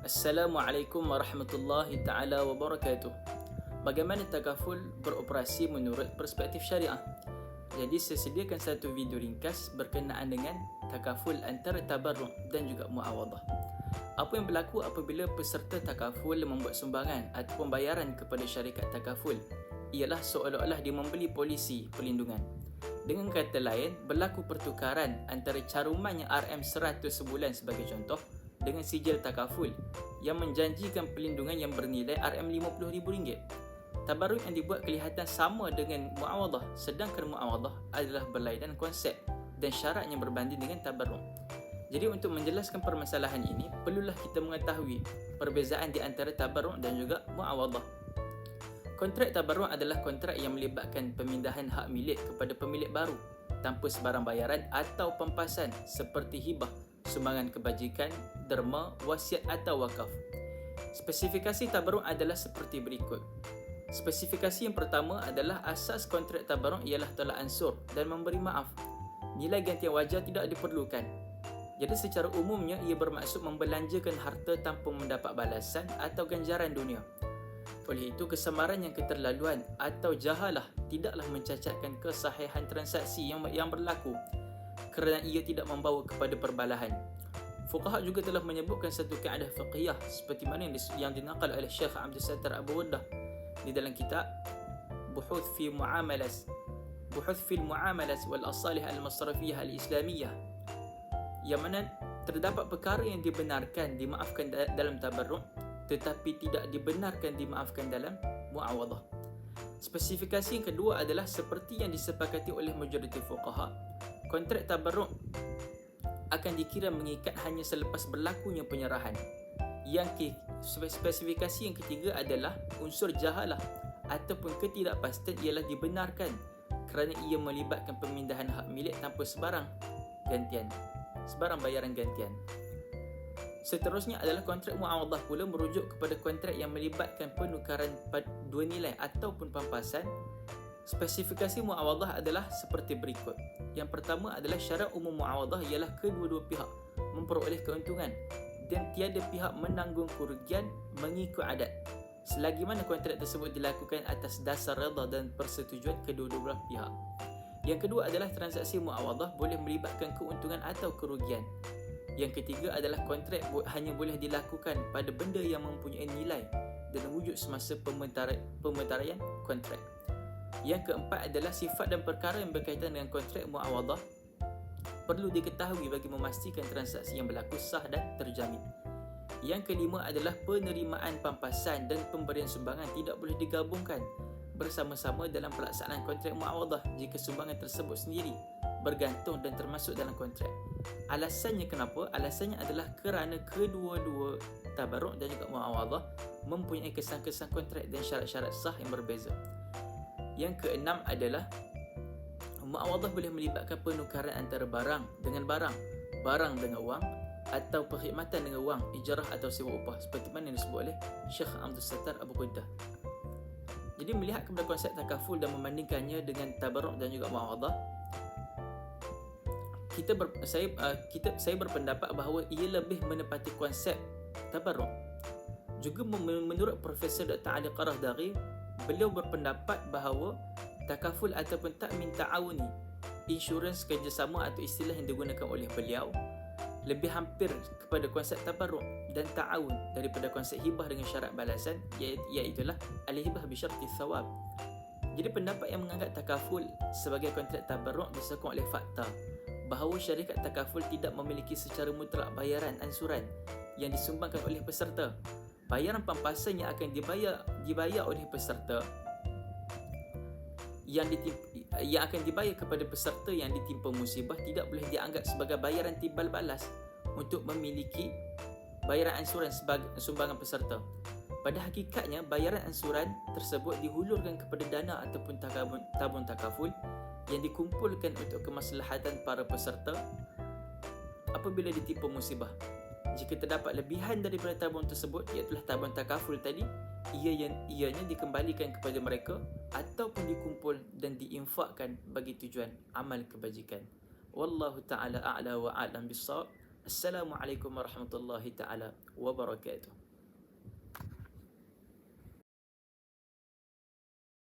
Assalamualaikum warahmatullahi taala wabarakatuh. Bagaimana takaful beroperasi menurut perspektif syariah? Jadi saya sediakan satu video ringkas berkenaan dengan takaful antara tabarruk dan juga muawadah. Apa yang berlaku apabila peserta takaful membuat sumbangan atau pembayaran kepada syarikat takaful ialah seolah-olah dia membeli polisi perlindungan. Dengan kata lain, berlaku pertukaran antara caruman yang RM100 sebulan sebagai contoh dengan sijil takaful yang menjanjikan perlindungan yang bernilai RM50,000. Tabarruk yang dibuat kelihatan sama dengan muawadah, sedangkan muawadah adalah berlainan konsep dan syarat yang berbanding dengan tabarruk. Jadi untuk menjelaskan permasalahan ini, perlulah kita mengetahui perbezaan di antara tabarruk dan juga muawadah. Kontrak tabarruk adalah kontrak yang melibatkan pemindahan hak milik kepada pemilik baru tanpa sebarang bayaran atau pempasan seperti hibah, sumbangan kebajikan, derma, wasiat atau wakaf. Spesifikasi tabarruk adalah seperti berikut. Spesifikasi yang pertama adalah asas kontrak tabarruk ialah tolak ansur dan memberi maaf. Nilai gantian wajar tidak diperlukan. Jadi secara umumnya ia bermaksud membelanjakan harta tanpa mendapat balasan atau ganjaran dunia. Oleh itu, kesamaran yang keterlaluan atau jahalah tidaklah mencacatkan kesahihan transaksi yang berlaku kerana ia tidak membawa kepada perbalahan. Fuqaha juga telah menyebutkan satu kaedah fiqhiyah seperti mana yang dinaqal oleh Syekh Abdul Sattar Abu Waddah di dalam kitab Buhuth fi Muamalas wal Asalih al-Masrafiyah al-Islamiyah, yang mana terdapat perkara yang dibenarkan dimaafkan dalam tabarruk tetapi tidak dibenarkan dimaafkan dalam muawadah. Spesifikasi yang kedua adalah seperti yang disepakati oleh majoriti fuqaha, kontrak tabarruk akan dikira mengikat hanya selepas berlakunya penyerahan. Yang spesifikasi yang ketiga adalah unsur jahalah ataupun ketidakpastian ialah dibenarkan kerana ia melibatkan pemindahan hak milik tanpa sebarang bayaran gantian. Seterusnya adalah kontrak muawadah pula merujuk kepada kontrak yang melibatkan penukaran dua nilai ataupun pampasan. Spesifikasi muawadah adalah seperti berikut. Yang pertama adalah syarat umum muawadah ialah kedua-dua pihak memperoleh keuntungan dan tiada pihak menanggung kerugian mengikut adat, selagi mana kontrak tersebut dilakukan atas dasar redha dan persetujuan kedua-dua belah pihak. Yang kedua adalah transaksi muawadah boleh melibatkan keuntungan atau kerugian. Yang ketiga adalah kontrak hanya boleh dilakukan pada benda yang mempunyai nilai dan wujud semasa pemeteraian kontrak. Yang keempat adalah sifat dan perkara yang berkaitan dengan kontrak muawadah perlu diketahui bagi memastikan transaksi yang berlaku sah dan terjamin. Yang kelima adalah penerimaan pampasan dan pemberian sumbangan tidak boleh digabungkan bersama-sama dalam pelaksanaan kontrak muawadah jika sumbangan tersebut sendiri bergantung dan termasuk dalam kontrak. Alasannya kenapa? Alasannya adalah kerana kedua-dua tabarruk dan juga muawadah mempunyai kesan-kesan kontrak dan syarat-syarat sah yang berbeza. Yang keenam adalah muawadah boleh melibatkan penukaran antara barang dengan wang atau perkhidmatan dengan wang, ijarah atau sewa upah seperti mana yang disebut oleh Syekh Abdul Sattar Abu Waddah. Jadi melihat kepada konsep takaful dan membandingkannya dengan tabarruk dan juga muawadah, saya berpendapat bahawa ia lebih menepati konsep tabarruk. Juga menurut Profesor Dr. Ali Qarahdaghi, beliau berpendapat bahawa takaful ataupun ta'min ta'awuni, insurans kerjasama atau istilah yang digunakan oleh beliau, lebih hampir kepada konsep tabarruk dan ta'awun daripada konsep hibah dengan syarat balasan, iaitulah al-hibah bi syarti thawab. Jadi pendapat yang menganggap takaful sebagai kontrak tabarruk disokong oleh fakta bahawa syarikat takaful tidak memiliki secara mutlak bayaran ansuran yang disumbangkan oleh peserta. Bayaran pampasan yang akan dibayar oleh peserta yang akan dibayar kepada peserta yang ditimpa musibah tidak boleh dianggap sebagai bayaran timbal balas untuk memiliki bayaran ansuran sebagai sumbangan peserta. Pada hakikatnya, bayaran ansuran tersebut dihulurkan kepada dana ataupun tabung takaful yang dikumpulkan untuk kemaslahatan para peserta apabila ditimpa musibah. Jika terdapat lebihan daripada tabung tersebut, iaitu tabung takaful tadi, ianya dikembalikan kepada mereka ataupun dikumpul dan diinfakkan bagi tujuan amal kebajikan. Wallahu ta'ala a'la wa a'lam bissawab. Assalamualaikum warahmatullahi taala wabarakatuh.